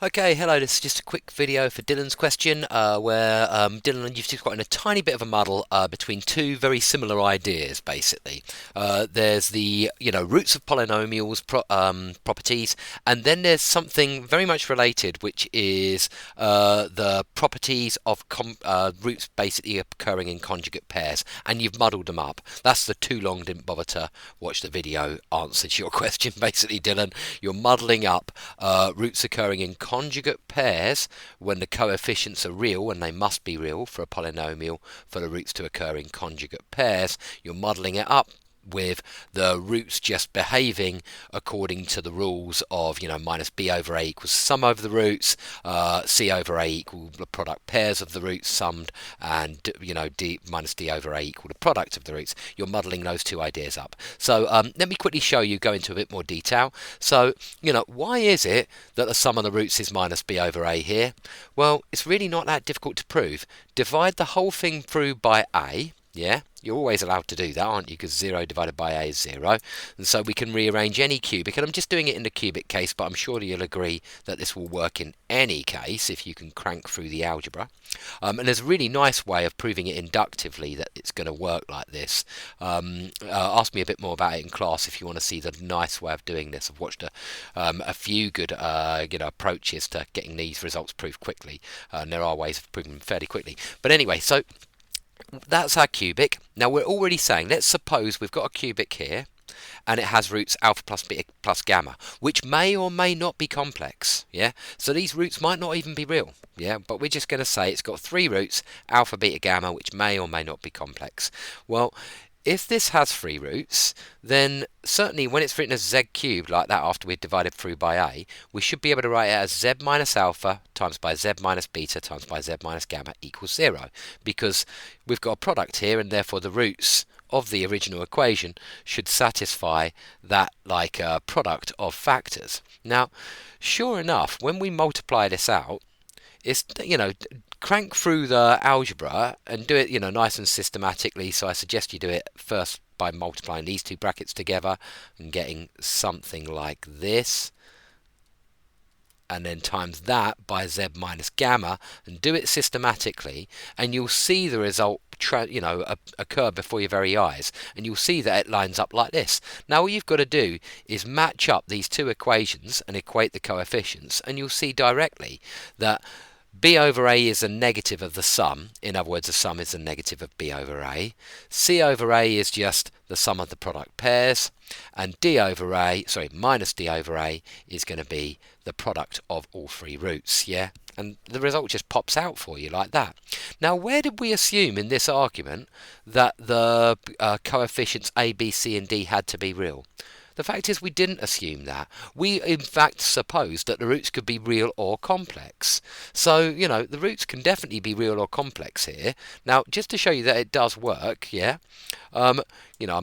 Okay, hello, this is just a quick video for Dylan's question, where Dylan, you've just got in a tiny bit of a muddle between two very similar ideas, basically. There's the, roots of polynomials properties, and then there's something very much related, which is the properties of roots basically occurring in conjugate pairs, and you've muddled them up. That's the too long, didn't bother to watch the video answer to your question, basically, Dylan. You're muddling up roots occurring in conjugate pairs when the coefficients are real, and they must be real for a polynomial for the roots to occur in conjugate pairs. You're modelling it up with the roots just behaving according to the rules of, minus b over a equals sum over the roots, c over a equal the product pairs of the roots summed, and, d minus d over a equal the product of the roots. You're modelling those two ideas up. So let me quickly show you, go into a bit more detail. So, why is it that the sum of the roots is minus b over a here? Well, it's really not that difficult to prove. Divide the whole thing through by a. Yeah, you're always allowed to do that, aren't you? Because 0 divided by a is 0. And so we can rearrange any cubic. And I'm just doing it in the cubic case, but I'm sure you'll agree that this will work in any case if you can crank through the algebra. And there's a really nice way of proving it inductively that it's going to work like this. Ask me a bit more about it in class if you want to see the nice way of doing this. I've watched a few good approaches to getting these results proved quickly. And there are ways of proving them fairly quickly. But anyway, so that's our cubic. Now we're already saying, let's suppose we've got a cubic here and it has roots alpha plus beta plus gamma, which may or may not be complex. Yeah, so these roots might not even be real. Yeah, but we're just going to say it's got three roots, alpha, beta, gamma, which may or may not be complex. Well, if this has three roots, then certainly when it's written as z cubed like that after we've divided through by a, we should be able to write it as z minus alpha times by z minus beta times by z minus gamma equals 0, because we've got a product here, and therefore the roots of the original equation should satisfy that product of factors. Now, sure enough, when we multiply this out, it's, crank through the algebra and do it, nice and systematically. So I suggest you do it first by multiplying these two brackets together and getting something like this, and then times that by z minus gamma, and do it systematically, and you'll see the result occur before your very eyes, and you'll see that it lines up like this. Now all you've got to do is match up these two equations and equate the coefficients, and you'll see directly that b over a is a negative of the sum. In other words, the sum is a negative of b over a. C over a is just the sum of the product pairs. And minus d over a is going to be the product of all three roots. Yeah, and the result just pops out for you like that. Now, where did we assume in this argument that the coefficients a, b, c, and d had to be real? The fact is, we didn't assume that. We, in fact, supposed that the roots could be real or complex. So, the roots can definitely be real or complex here. Now, just to show you that it does work, yeah, I'm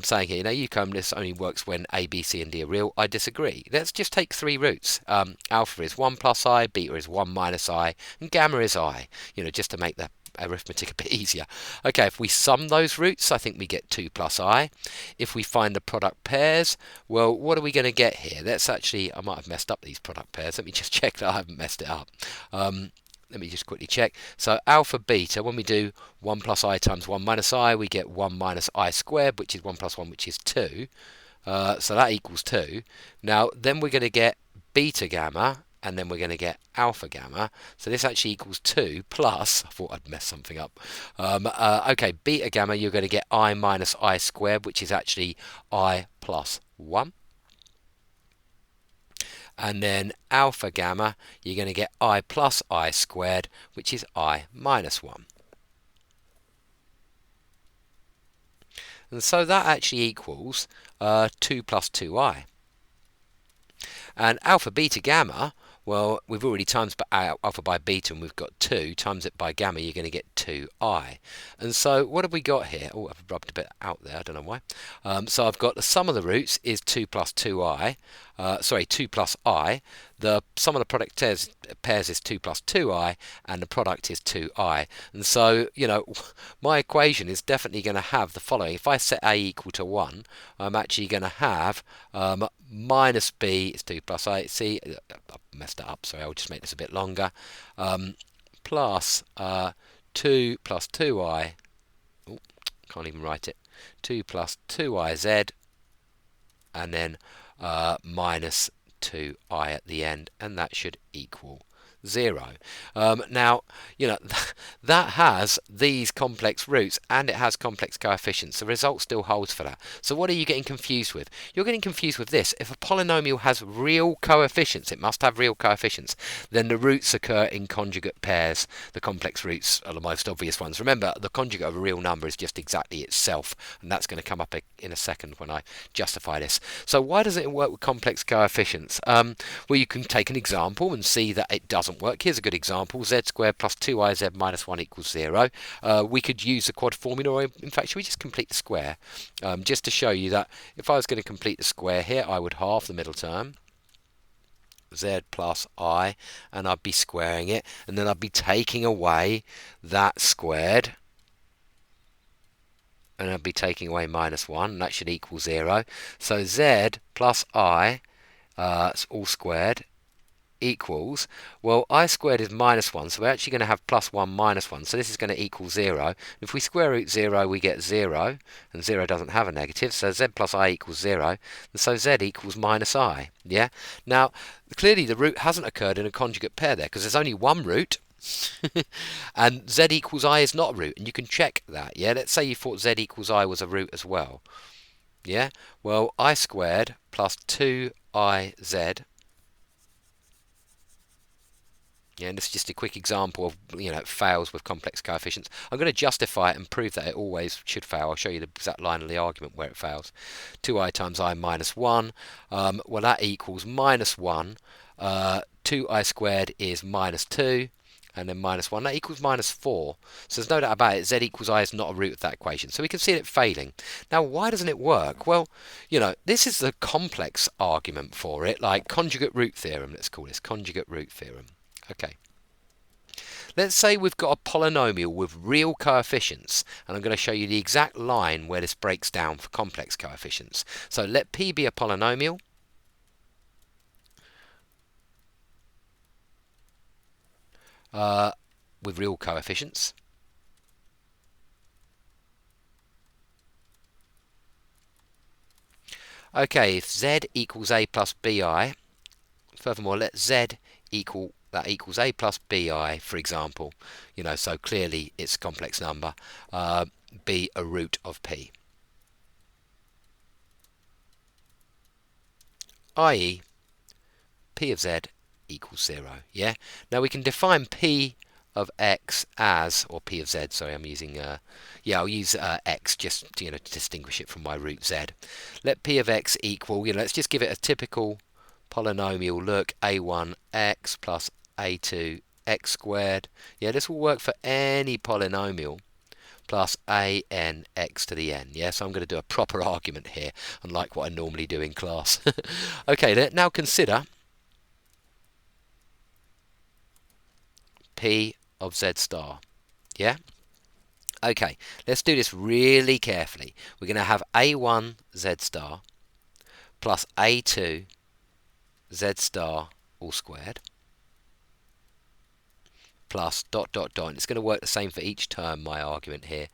saying here, this only works when A, B, C, and D are real. I disagree. Let's just take three roots. Alpha is 1 plus I, beta is 1 minus I, and gamma is I, just to make the arithmetic a bit easier. Okay, if we sum those roots, I think we get 2 plus I. If we find the product pairs, well, what are we going to get here? Let's actually, I might have messed up these product pairs. Let me just check that I haven't messed it up. Let me just quickly check. So alpha beta, when we do 1 plus I times 1 minus I, we get 1 minus I squared, which is 1 plus 1, which is 2. So that equals 2. Now, then we're going to get beta gamma, and then we're going to get alpha gamma. So this actually equals 2 plus, I thought I'd messed something up. Okay, beta gamma, you're going to get I minus I squared, which is actually I plus 1. And then alpha gamma, you're going to get I plus I squared, which is I minus 1. And so that actually equals 2 plus 2i. And alpha beta gamma, well, we've already times alpha by beta, and we've got 2. Times it by gamma, you're going to get 2i. And so what have we got here? Oh, I've rubbed a bit out there, I don't know why. So I've got the sum of the roots is 2 plus 2i. 2 plus I. The sum of the product pairs is 2 plus 2i, and the product is 2i. And so, my equation is definitely going to have the following. If I set a equal to 1, I'm actually going to have minus b is 2 plus I. See, messed that up, sorry, I'll just make this a bit longer, plus 2 plus 2i, oh, can't even write it, 2 plus 2iz, and then minus 2i at the end, and that should equal 0. Now, you know, that has these complex roots and it has complex coefficients. The result still holds for that. So what are you getting confused with? You're getting confused with this. If a polynomial has real coefficients, it must have real coefficients, then the roots occur in conjugate pairs. The complex roots are the most obvious ones. Remember, the conjugate of a real number is just exactly itself, and that's going to come up in a second when I justify this. So why doesn't it work with complex coefficients? Well, you can take an example and see that it doesn't work. Here's a good example. Z squared plus 2iz minus 1 equals 0. We could use the quad formula, or in fact, should we just complete the square? Just to show you that if I was going to complete the square here, I would halve the middle term, z plus I, and I'd be squaring it, and then I'd be taking away that squared, and I'd be taking away minus 1, and that should equal 0. So z plus I, all squared, equals, well, I squared is minus 1, so we're actually going to have plus 1 minus 1, so this is going to equal 0. If we square root 0, we get 0, and 0 doesn't have a negative, so z plus I equals 0, and so z equals minus I. Yeah. Now, clearly the root hasn't occurred in a conjugate pair there, because there's only one root, and z equals I is not a root, and you can check that. Yeah. Let's say you thought z equals I was a root as well. Yeah. Well, I squared plus 2iz. Yeah, and this is just a quick example of, it fails with complex coefficients. I'm going to justify it and prove that it always should fail. I'll show you the exact line of the argument where it fails. 2i times I minus 1, well, that equals minus 1. 2i squared is minus 2, and then minus 1. That equals minus 4. So there's no doubt about it, z equals I is not a root of that equation. So we can see it failing. Now, why doesn't it work? Well, this is the complex argument for it, like conjugate root theorem, let's call this, conjugate root theorem. Okay. Let's say we've got a polynomial with real coefficients, and I'm going to show you the exact line where this breaks down for complex coefficients. So let P be a polynomial. With real coefficients. Okay, if z equals a plus bi, furthermore, let z equals a plus bi, for example, so clearly it's a complex number, be a root of p, i.e. p of z equals 0. Yeah. Now we can define p of x as, or p of z, sorry, I'm using, I'll use x just to distinguish it from my root z. Let p of x equal, let's just give it a typical polynomial look, a1 x plus a2 x squared. Yeah, this will work for any polynomial plus a n x to the n. Yeah, so I'm going to do a proper argument here, unlike what I normally do in class. Okay, now consider p of z star. Yeah? Okay, let's do this really carefully. We're going to have a1 z star plus a2 z star all squared plus dot dot dot. It's going to work the same for each term, my argument here,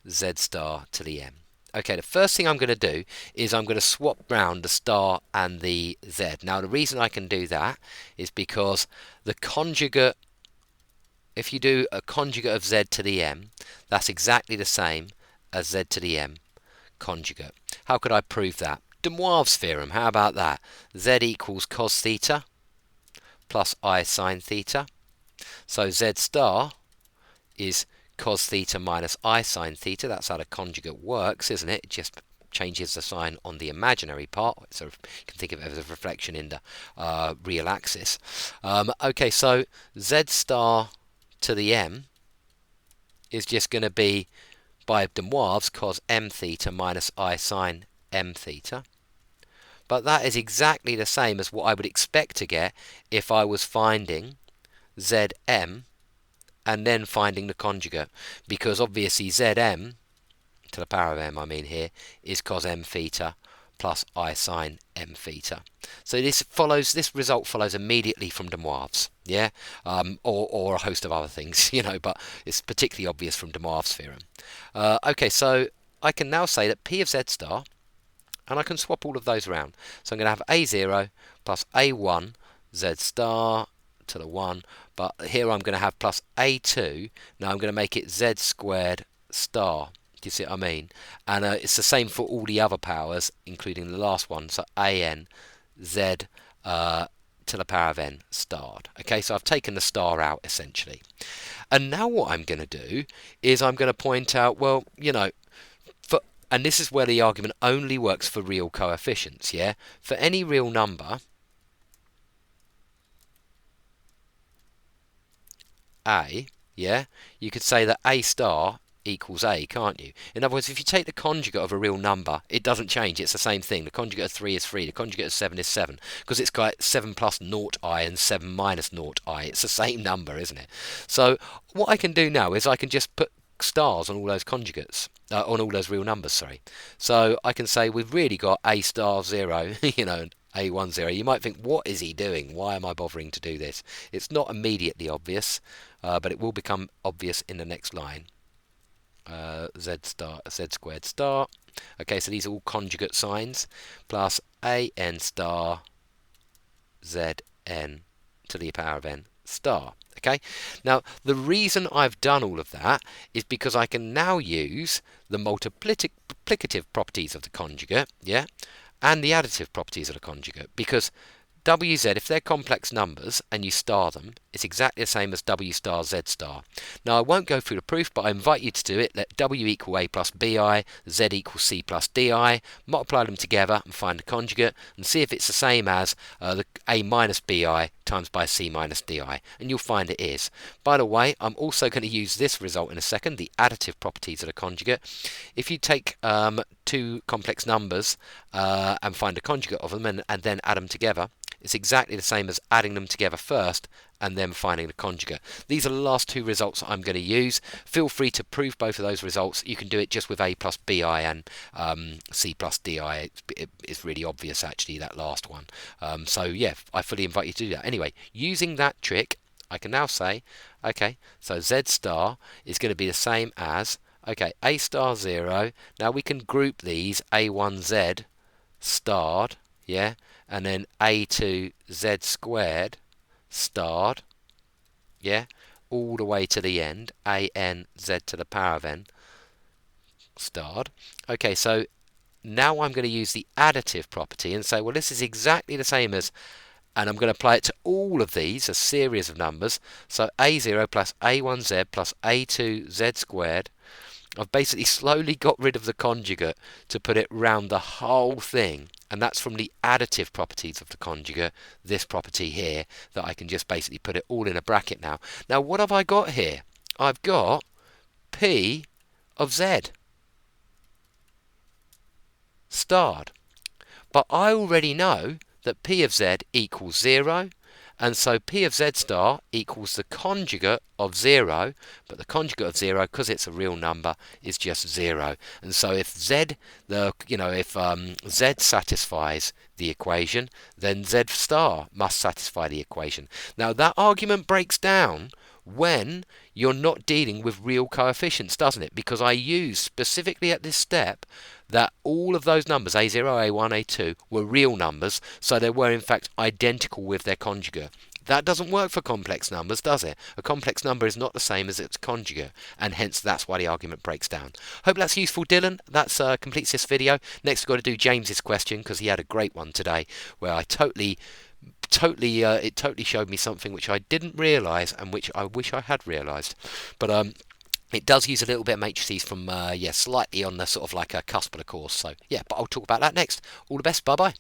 z star to the m. Okay, the first thing I'm going to do is I'm going to swap round the star and the z. Now, the reason I can do that is because the conjugate, if you do a conjugate of z to the m, that's exactly the same as z to the m conjugate. How could I prove that? De Moivre's theorem, how about that? Z equals cos theta plus I sine theta. So z star is cos theta minus I sine theta. That's how the conjugate works, isn't it? It just changes the sign on the imaginary part. So you can think of it as a reflection in the real axis. Okay, so z star to the m is just going to be, by De Moivre's, cos m theta minus I sine m theta. But that is exactly the same as what I would expect to get if I was finding Zm and then finding the conjugate, because obviously Zm to the power of m, I mean here, is cos m theta plus I sine m theta. So this result follows immediately from de Moivre's, yeah, or a host of other things, but it's particularly obvious from de Moivre's theorem. Okay, so I can now say that P of Z star, and I can swap all of those around. So I'm going to have A0 plus A1 Z star to the 1, but here I'm going to have plus A2. Now I'm going to make it Z squared star. Do you see what I mean? And it's the same for all the other powers, including the last one. So an z to the power of n starred. Okay, so I've taken the star out essentially. And now what I'm going to do is I'm going to point out, well, and this is where the argument only works for real coefficients, yeah? For any real number, a, yeah, you could say that a star equals a, can't you? In other words, if you take the conjugate of a real number, it doesn't change. It's the same thing. The conjugate of 3 is 3. The conjugate of 7 is 7. Because it's got 7 plus 0i and 7 minus 0i. It's the same number, isn't it? So what I can do now is I can just put stars on all those conjugates. On all those real numbers, sorry. So I can say we've really got a star 0, and a1 0. You might think, what is he doing? Why am I bothering to do this? It's not immediately obvious, but it will become obvious in the next line. Z squared star. Okay, so these are all conjugate signs, plus an star zn to the power of n star. Okay, now the reason I've done all of that is because I can now use the multiplicative properties of the conjugate, yeah, and the additive properties of the conjugate, because WZ, if they're complex numbers and you star them, it's exactly the same as W star Z star. Now I won't go through the proof, but I invite you to do it. Let W equal A plus BI, Z equals C plus DI, multiply them together and find the conjugate, and see if it's the same as the A minus BI times by C minus DI, and you'll find it is. By the way, I'm also going to use this result in a second, the additive properties of the conjugate. If you take two complex numbers and find a conjugate of them and then add them together, it's exactly the same as adding them together first and then finding the conjugate. These are the last two results I'm going to use. Feel free to prove both of those results. You can do it just with A plus BI and C plus DI. It's really obvious, actually, that last one. So, yeah, I fully invite you to do that. Anyway, using that trick, I can now say, okay, so Z star is going to be the same as, okay, A star 0. Now we can group these A1Z starred, yeah, and then A2Z squared starred, yeah, all the way to the end, an z to the power of n starred. Okay, so now I'm going to use the additive property and say, well, this is exactly the same as, and I'm going to apply it to all of these, a series of numbers. So A0 plus A1Z plus A2Z squared. I've basically slowly got rid of the conjugate to put it round the whole thing, and that's from the additive properties of the conjugate, this property here, that I can just basically put it all in a bracket now. Now what have I got here? I've got P of Z starred, but I already know that P of Z equals 0, and so P of Z star equals the conjugate of 0, but the conjugate of 0, because it's a real number, is just 0. And so if Z, if Z satisfies the equation, then Z star must satisfy the equation. Now that argument breaks down when you're not dealing with real coefficients, doesn't it? Because I use specifically at this step that all of those numbers, A0, A1, A2, were real numbers, so they were in fact identical with their conjugate. That doesn't work for complex numbers, does it? A complex number is not the same as its conjugate, and hence that's why the argument breaks down. Hope that's useful, Dylan. That completes this video. Next we've got to do James's question, because he had a great one today, where I it totally showed me something which I didn't realise and which I wish I had realised. But it does use a little bit of matrices from slightly on the sort of like a cusp of the course. So yeah, but I'll talk about that next. All the best. Bye bye.